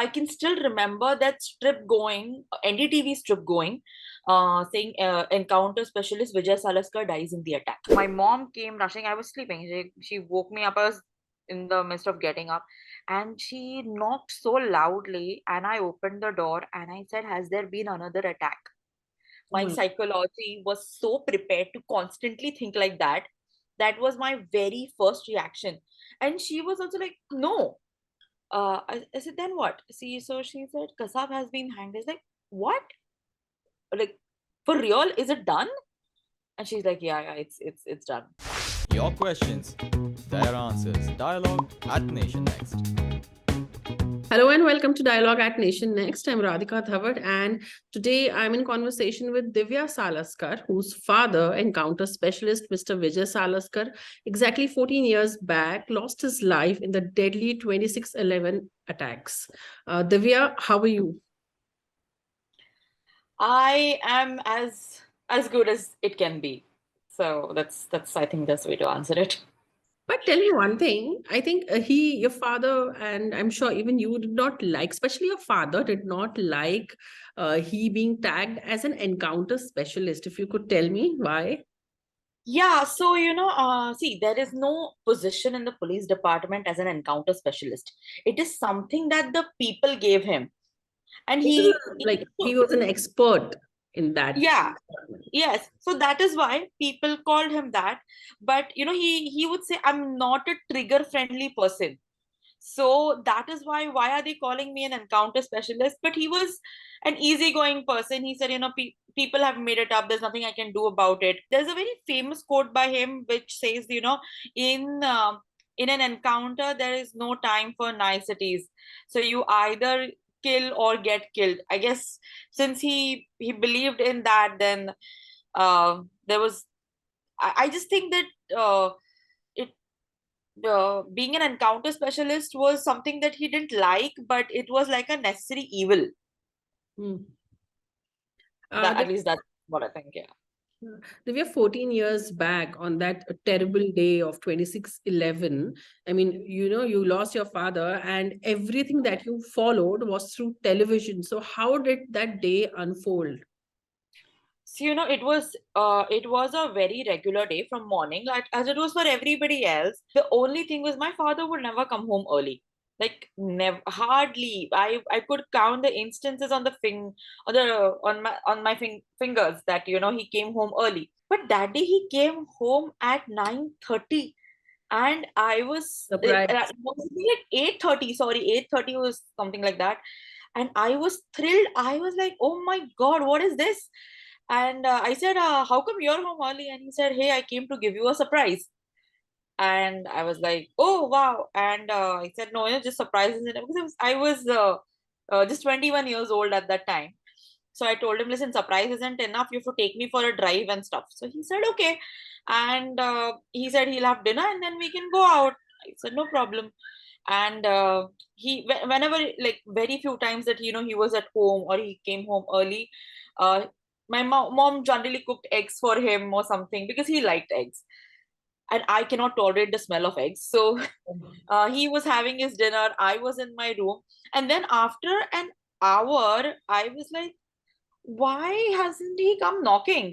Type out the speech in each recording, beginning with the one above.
I can still remember that strip going, NDTV strip going, saying encounter specialist Vijay Salaskar dies in the attack. My mom came rushing. I was sleeping. She woke me up. I was in the midst of getting up, and she knocked so loudly. And I opened the door and I said, "Has there been another attack?" My Hmm. psychology was so prepared to constantly think like that. That was my very first reaction. And she was also like, "No." I said, "Then what?" See, so she said, "Kasab has been hanged." I was like, "What? Like, for real? Is it done?" And she's like, "Yeah, yeah, it's done." Your questions, their answers. Dialogue at Nation Next. Hello and welcome to Dialogue at Nation Next. I'm Radhika Dhavat, and today I'm in conversation with Divya Salaskar, whose father, encounter specialist Mr. Vijay Salaskar, exactly 14 years back, lost his life in the deadly 26/11 attacks. Divya, how are you? I am as good as it can be. So that's I think that's the way to answer it. But tell me one thing. I think your father, and I'm sure even you did not like, especially your father did not like he being tagged as an encounter specialist. If you could tell me why. Yeah, so see, there is no position in the police department as an encounter specialist. It is something that the people gave him, and Like he was an expert in that yeah, department. yes. So that is why people called him that. But he would say, "I'm not a trigger friendly person." So that is why are they calling me an encounter specialist? But he was an easygoing person. He said, people have made it up. There's nothing I can do about it. There's a very famous quote by him which says, in an encounter there is no time for niceties. So you either kill or get killed. I guess since he believed in that, then there was. I just think that it being an encounter specialist was something that he didn't like, but it was like a necessary evil. Hmm. That The at least that's what I think. Yeah. We were 14 years back on that terrible day of 26/11. I mean, you lost your father, and everything that you followed was through television. So, how did that day unfold? So it was a very regular day from morning, like as it was for everybody else. The only thing was my father would never come home early. Like never, hardly. I could count the instances on the fingers that he came home early. But that day he came home at 9:30, and I was Surprise. like 8:30. Sorry, 8:30 was something like that, and I was thrilled. I was like, "Oh my God, what is this?" And I said, "How come you're home early?" And he said, "Hey, I came to give you a surprise." And I was like, "Oh wow!" And I said, "No, just surprises," because I was just 21 years old at that time. So I told him, "Listen, surprise isn't enough. You have to take me for a drive and stuff." So he said, "Okay," and he said he'll have dinner and then we can go out. I said, "No problem." And whenever, like very few times that he was at home or he came home early, uh, my mom generally cooked eggs for him or something because he liked eggs, and I cannot tolerate the smell of eggs. So he was having his dinner. I was in my room, and then after an hour, I was like, "Why hasn't he come knocking?"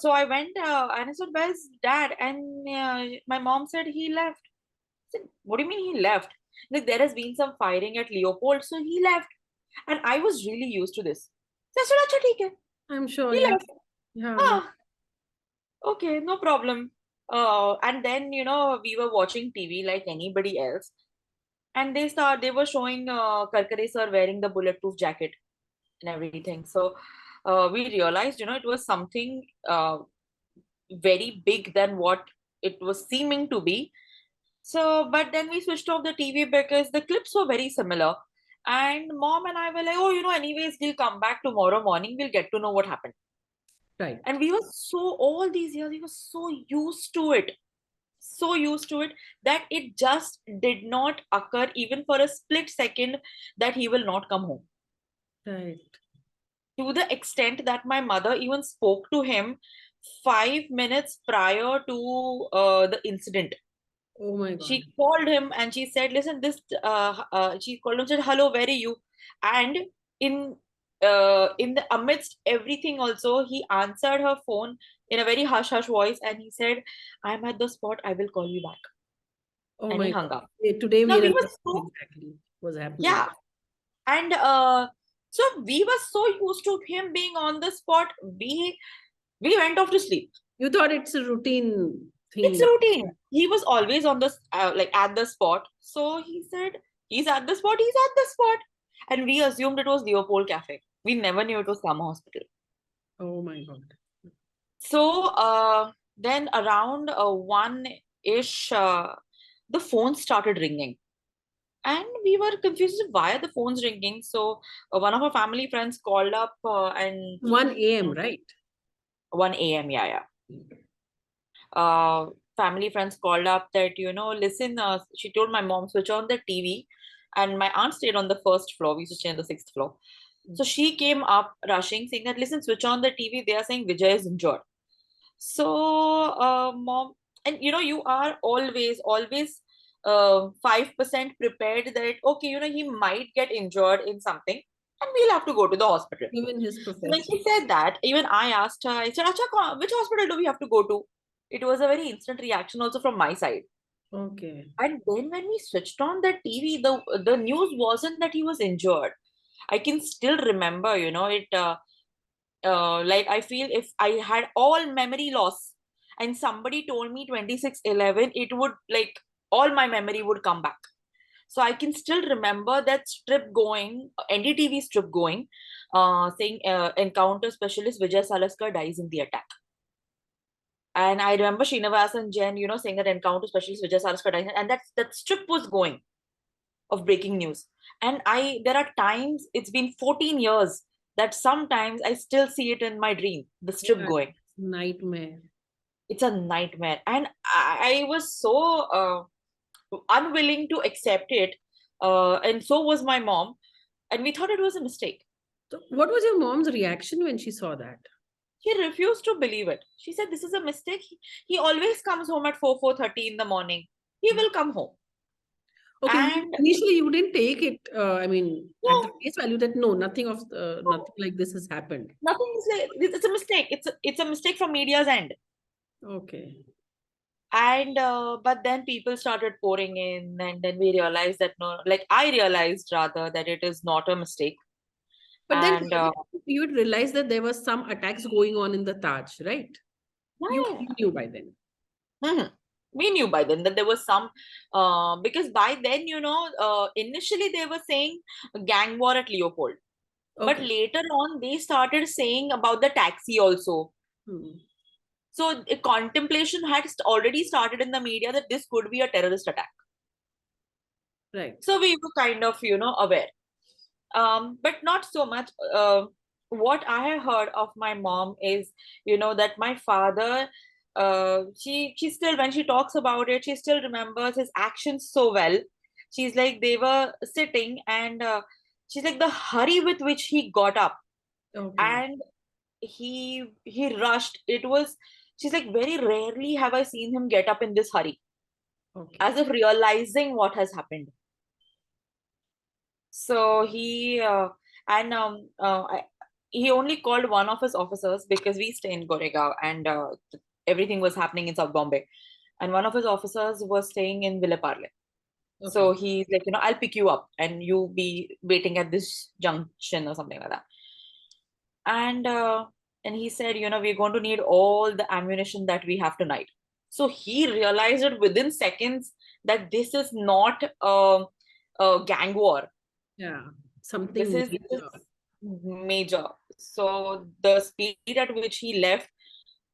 So I went and I said, "Where's dad?" And my mom said he left. I said, "What do you mean he left?" Like, there has been some firing at Leopold, so he left. And I was really used to this. So I said, "Acha, theek hai." I'm sure, He yeah. left. Yeah. Ah, okay, no problem. And then we were watching TV like anybody else, and they were showing Karkare sir wearing the bulletproof jacket and everything. So we realized it was something very big than what it was seeming to be. So, but then we switched off the TV because the clips were very similar. And mom and I were like, "Oh, anyways, he'll come back tomorrow morning. We'll get to know what happened." Right. And we were all these years, we were so used to it that it just did not occur even for a split second that he will not come home. Right. To the extent that my mother even spoke to him 5 minutes prior to the incident. Oh my God. She called him and she said, listen, this she called him and said, hello, where are you? And in in the amidst everything also, he answered her phone in a very hush hush voice and he said, I'm at the spot, I will call you back. Oh And he my hung God. up. Today we Now we were realized so, exactly what's happening. yeah. And so we were so used to him being on the spot, we went off to sleep. You thought it's a routine It's thing. routine. He was always on the like at the spot. So he said, he's at the spot, he's at the spot. And we assumed it was Leopold Cafe. We never knew it was Kama Hospital. Oh my God. So then around 1-ish, the phone started ringing. And we were confused why are the phones ringing. So one of our family friends called up and 1 a.m., right? 1 a.m. Yeah, yeah. uh, family friends called up that, listen, she told my mom, switch on the TV. And my aunt stayed on the first floor. We used to stay on the sixth floor. So she came up rushing, saying that, listen, switch on the TV. They are saying Vijay is injured. So, mom, and you are always 5% prepared that, okay, he might get injured in something and we'll have to go to the hospital. Even his So when profession. she said that, even I asked her, I said, Acha, which hospital do we have to go to? It was a very instant reaction also from my side. Okay. And then when we switched on the TV, the news wasn't that he was injured. I can still remember, it like I feel if I had all memory loss and somebody told me 26/11, it would like all my memory would come back. So I can still remember that strip going, NDTV strip going, saying encounter specialist Vijay Salaskar dies in the attack. And I remember Srinivas and Jen, saying that encounter specialist Vijay Salaskar dies, and that strip was going of breaking news. And there are times, it's been 14 years, that sometimes I still see it in my dream, the strip Yeah, going. nightmare. It's a nightmare. And I was so unwilling to accept it. And so was my mom. And we thought it was a mistake. So what was your mom's reaction when she saw that? She refused to believe it. She said, this is a mistake. He always comes home at 4:30 in the morning. He will come home. Okay, And initially you didn't take it, I mean, at the no, face value that no, nothing of no, nothing like this has happened. nothing is like, it's a mistake. It's a mistake from media's end. Okay. And but then people started pouring in, and then we realized that no, like I realized rather that it is not a mistake. But then And you would realize that there was some attacks going on in the Taj, right? You, yeah, you knew by then. mhm. We knew by then that there was some because by then initially they were saying gang war at Leopold, but Okay. later on they started saying about the taxi also. Hmm. So a contemplation had already started in the media that this could be a terrorist attack. Right. So we were kind of aware, but not so much. What I have heard of my mom is, that my father, she still, when she talks about it, she still remembers his actions so well. She's like, they were sitting, and she's like, the hurry with which he got up, Okay. and he rushed. It was, she's like, very rarely have I seen him get up in this hurry, Okay. as if realizing what has happened. So and he only called one of his officers because we stay in Goregaon, and everything was happening in South Bombay. And one of his officers was staying in Villeparle. Okay. So he's like, I'll pick you up and you be waiting at this junction or something like that. And he said, we're going to need all the ammunition that we have tonight. So he realized it within seconds that this is not a gang war. Yeah. This Something is major. major. So the speed at which he left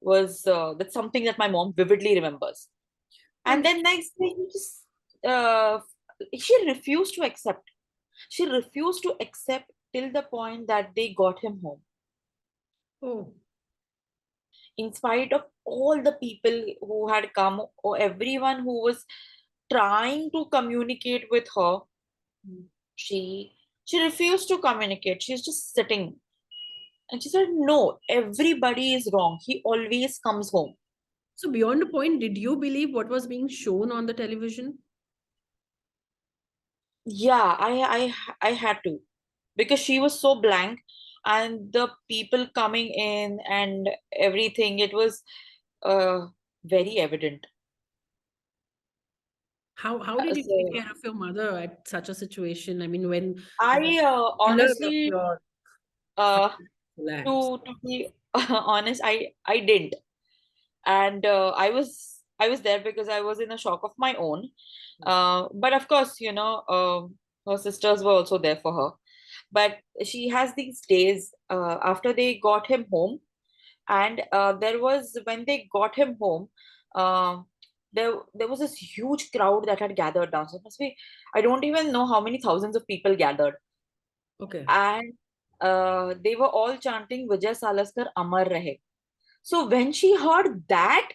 was that's something that my mom vividly remembers. And And then next day, uh, she refused to accept. She refused to accept till the point that they got him home. oh, In spite of all the people who had come, or everyone who was trying to communicate with her, mm, she refused to communicate. She's just sitting. And she said, no, everybody is wrong. He always comes home. So beyond a point, did you believe what was being shown on the television? Yeah, I had to, because she was so blank, and the people coming in and everything, it was uh very evident. How did you take So care of your mother at such a situation? I mean, when I pillar of honestly, your uh family collapsed. to be honest, I didn't. And I was there because I was in a shock of my own. But of course, her sisters were also there for her. But she has these days after they got him home, and there was when they got him home, uh, there was this huge crowd that had gathered down. So it must be, I don't even know how many thousands of people gathered, Okay. and they were all chanting Vijay Salaskar Amar Rahe. So when she heard that,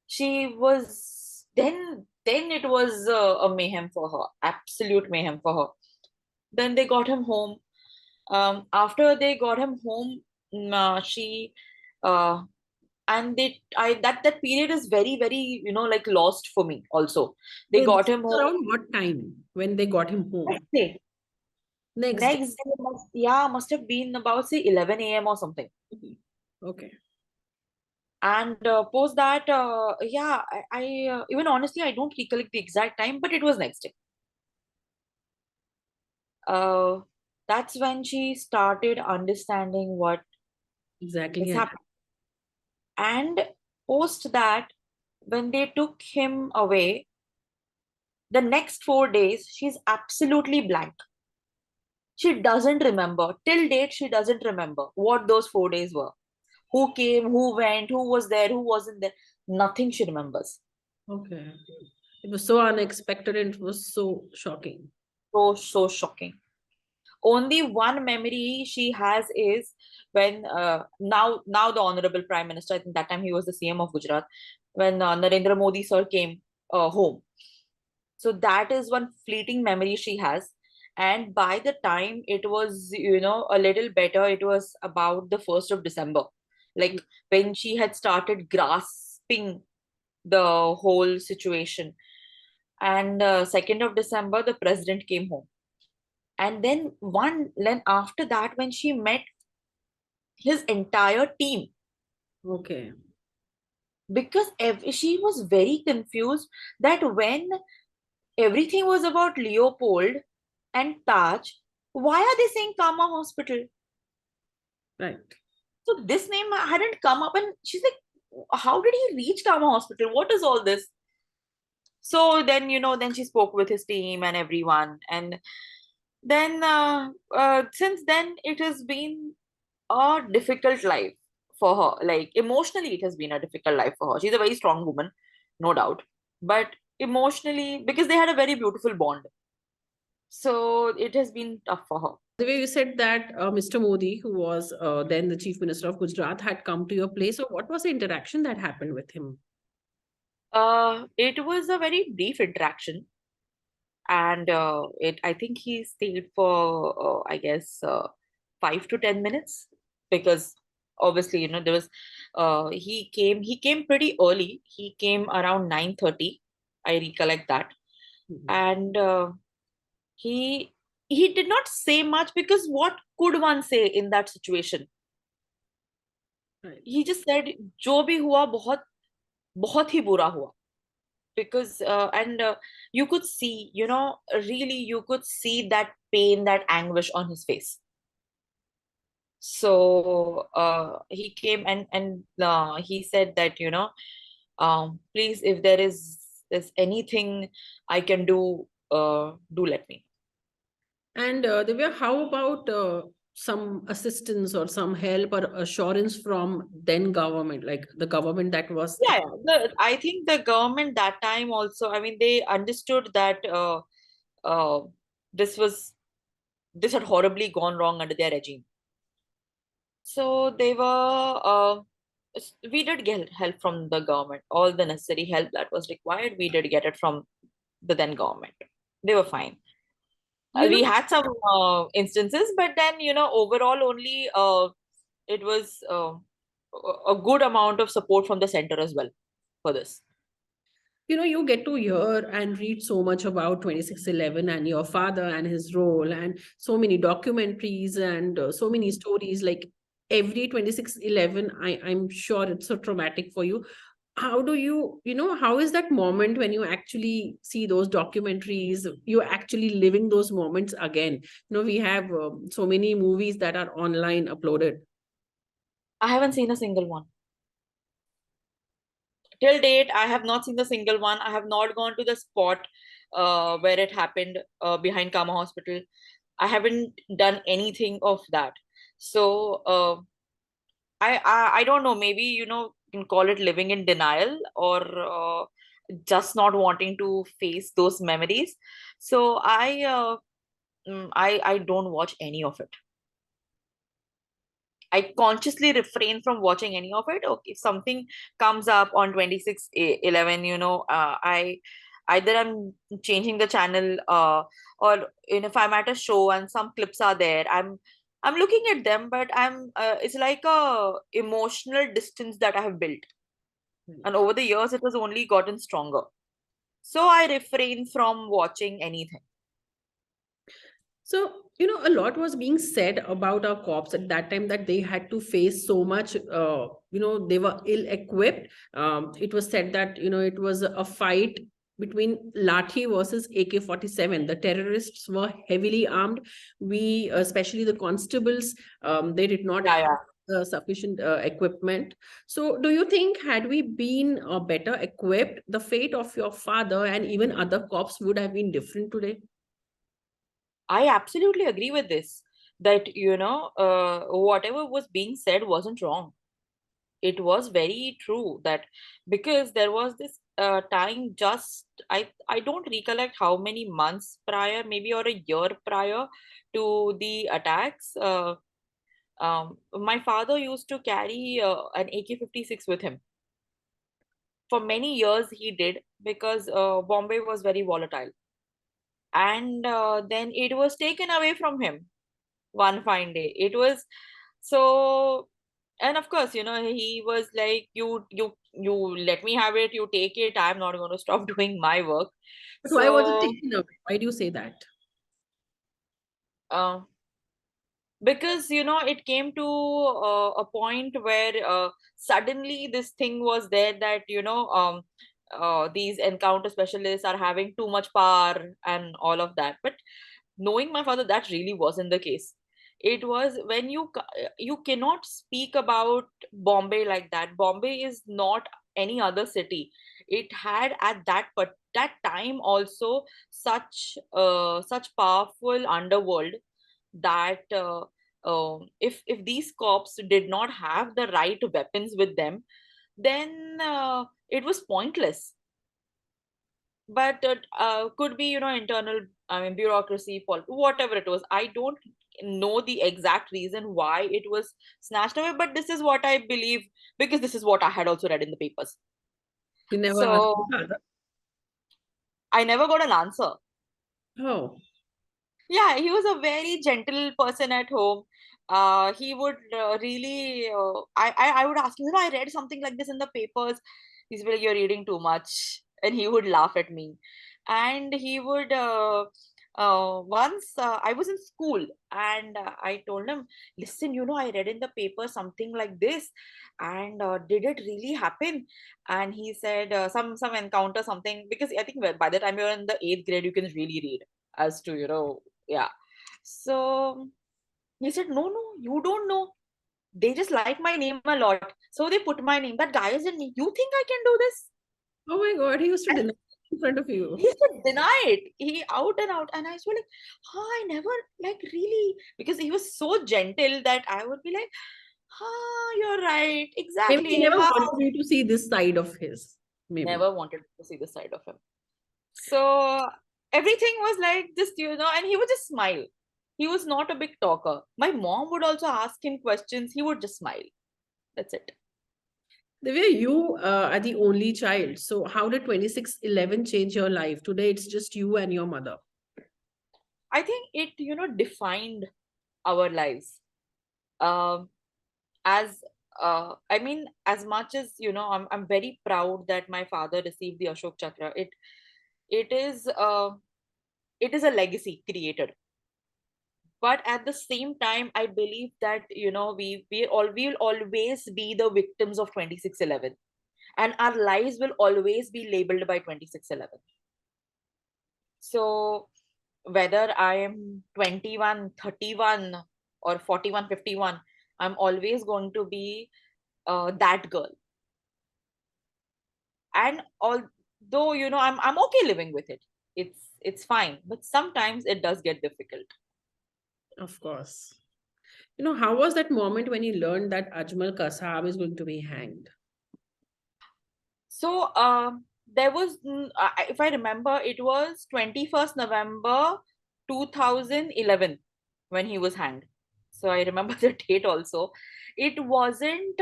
she was then it was a mayhem for her, absolute mayhem for her. Then they got him home. After they got him home, she uh, and they I that period is very, very, like, lost for me also. They So got this him was home around what time when they got him home? next day. Next day. Next day, must have been about, say, 11 a.m. or something. Okay. And post that, yeah, I even honestly, I don't recollect the exact time, but it was next day. uh, that's when she started understanding what Exactly. is Yeah. happening. And post that, when they took him away, the next 4 days, she's absolutely blank. She doesn't remember. Till date, she doesn't remember what those 4 days were. Who came, who went, who was there, who wasn't there. Nothing she remembers. Okay. It was so unexpected and it was so shocking. So, so shocking. Only one memory she has is when now the honorable prime minister, I think that time he was the CM of Gujarat, when Narendra Modi sir came home. So that is one fleeting memory she has. And by the time it was, a little better, it was about the 1st of December, like when she had started grasping the whole situation. And 2nd of December, the president came home. And then after that, when she met his entire team, Okay. because she was very confused that when everything was about Leopold and Taj, why are they saying Kama Hospital? Right. So this name hadn't come up, and she's like, how did he reach Kama Hospital? What is all this? So then, then she spoke with his team and everyone. And then since then, it has been a difficult life for her. Like, emotionally, it has been a difficult life for her. She's a very strong woman, no doubt. But emotionally, because they had a very beautiful bond, so it has been tough for her. The way you said that Mr. Modi, who was then the Chief Minister of Gujarat, had come to your place. So, what was the interaction that happened with him? It was a very brief interaction, and it I think he stayed for I guess 5 to 10 minutes, because obviously, there was he came pretty early. He came around 9:30. I recollect that. Mhm. And he he did not say much, because what could one say in that situation? Right. He just said, "जो भी हुआ बहुत बहुत ही बुरा हुआ." Because and you could see, really, you could see that pain, that anguish on his face. So he came, and he said that, please, if there's anything I can do let me. And Divya, how about some assistance or some help or assurance from then government, like the government that was Yeah, yeah. I think the government that time also, I mean, they understood that uh, this was this had horribly gone wrong under their regime. So they were we did get help from the government. All the necessary help that was required, we did get it from the then government. They were fine. you We know had some instances, but then, overall, only it was a good amount of support from the center as well. for this. You get to hear and read so much about 2611 and your father and his role, and so many documentaries and so many stories. Like every 2611, I'm sure it's so traumatic for you. How do how is that moment when you actually see those documentaries, you're actually living those moments again? We have so many movies that are online uploaded. I haven't seen a single one. Till date, I have not seen a single one. I have not gone to the spot where it happened, behind Kama Hospital. I haven't done anything of that. So I don't know. Maybe you can call it living in denial, or just not wanting to face those memories. So I don't watch any of it. I consciously refrain from watching any of it. Okay, if something comes up on 2611, I either I'm changing the channel, or if I'm at a show and some clips are there, I'm looking at them, but it's like a emotional distance that I have built, and over the years it has only gotten stronger. So I refrain from watching anything. So, a lot was being said about our cops at that time, that they had to face so much, they were ill equipped. It was said that, it was a fight between Lathi versus AK-47. The terrorists were heavily armed. We, especially the constables, they did not Yeah, have yeah. sufficient equipment. So, do you think, had we been better equipped, the fate of your father and even other cops would have been different today? I absolutely agree with this. That whatever was being said wasn't wrong. It was very true, that because there was this time, just I don't recollect how many months prior, maybe, or a year prior to the attacks. My father used to carry an AK-56 with him. For many years he did, because Bombay was very volatile, and then it was taken away from him one fine day. It was so, and of course, he was like, you let me have it, you take it, I'm not going to stop doing my work. But why was it So taken away? Why do you say that? uh, because it came to a point where suddenly this thing was there, that these encounter specialists are having too much power and all of that. But knowing my father, that really wasn't the case. It was when you cannot speak about Bombay like that. Bombay is not any other city. It had at that time also such powerful underworld, that if these cops did not have the right weapons with them, then it was pointless. But could be internal, I mean, bureaucracy, whatever it was. I don't know the exact reason why it was snatched away, but this is what I believe, because this is what I had also read in the papers. You never asked your So father. I never got an answer. Oh, Yeah, he was a very gentle person at home. He would really I would ask him, I read something like this in the papers. He's like, you're reading too much, and he would laugh at me. And he would once I was in school, and I told him, listen, I read in the paper something like this, and did it really happen? And he said, some encounter something, because I think by the time you're in the eighth grade, you can really read as to yeah. So he said, no, no, you don't know. They just like my name a lot, so they put my name. That guy is in me. You think I can do this? oh my God, he used to And deny in front of he you. used to deny it. He out and out. And I was like, I never, like, really, because he was so gentle that I would be like, you're right. Maybe he Exactly. never wanted you to see this side of his. Maybe. Never wanted to see the side of him. So everything was like just, and he would just smile. He was not a big talker. My mom would also ask him questions. He would just smile. That's it. Divya, you are the only child. So how did 2611 change your life? Today it's just you and your mother. I think it, defined our lives. Um, as I mean, as much as I'm very proud that my father received the Ashok Chakra. It is it is a legacy created, but at the same time, I believe that we will always be the victims of 2611, and our lives will always be labeled by 2611. So whether I am 21, 31, or 41, 51, I'm always going to be that girl. And although I'm okay living with it, it's fine, but sometimes it does get difficult. Of course. How was that moment when you learned that Ajmal Kasab is going to be hanged? So there was, if I remember, it was 21st November 2011 when he was hanged. So I remember the date also. It wasn't,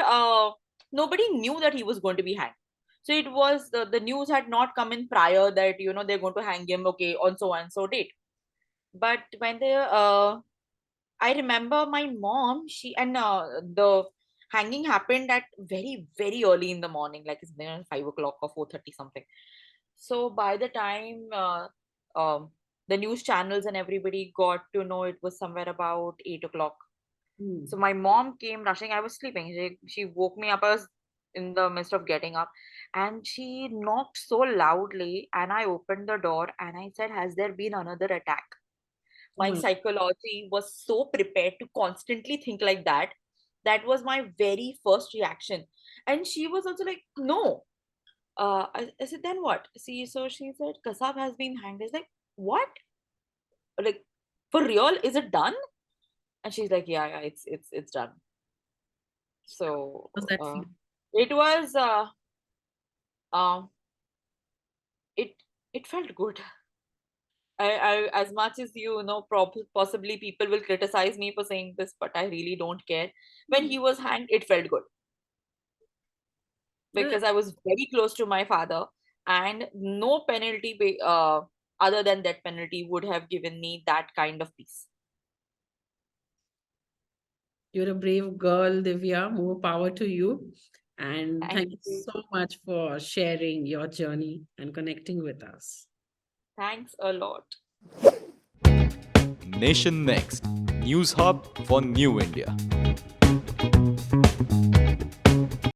nobody knew that he was going to be hanged. So it was, the news had not come in prior that, they're going to hang him, okay, on so and so date. But when I remember my mom, the hanging happened at very, very early in the morning, like it's been 5 o'clock or 4:30 something. So by the time um, the news channels and everybody got to know, it was somewhere about 8 o'clock. Hmm. So my mom came rushing. I was sleeping. She woke me up. I was in the midst of getting up, and she knocked so loudly. And I opened the door and I said, "Has there been another attack?" Oh My my, psychology was so prepared to constantly think like that. That was my very first reaction. And she was also like, no. I said, then what? See, so she said, Kasab has been hanged. I was like, what? Like, for real? Is it done? And she's like, yeah, it's done. So was that feel? it was uh, it it felt good. As much as possibly people will criticize me for saying this, but I really don't care. When he was hanged, it felt good Uh, because I was very close to my father, and no penalty, other than that penalty, would have given me that kind of peace. You're a brave girl, Divya. More power to you. And Thank thank you you. so much for sharing your journey and connecting with us. Thanks a lot. Nation Next, News Hub for New India.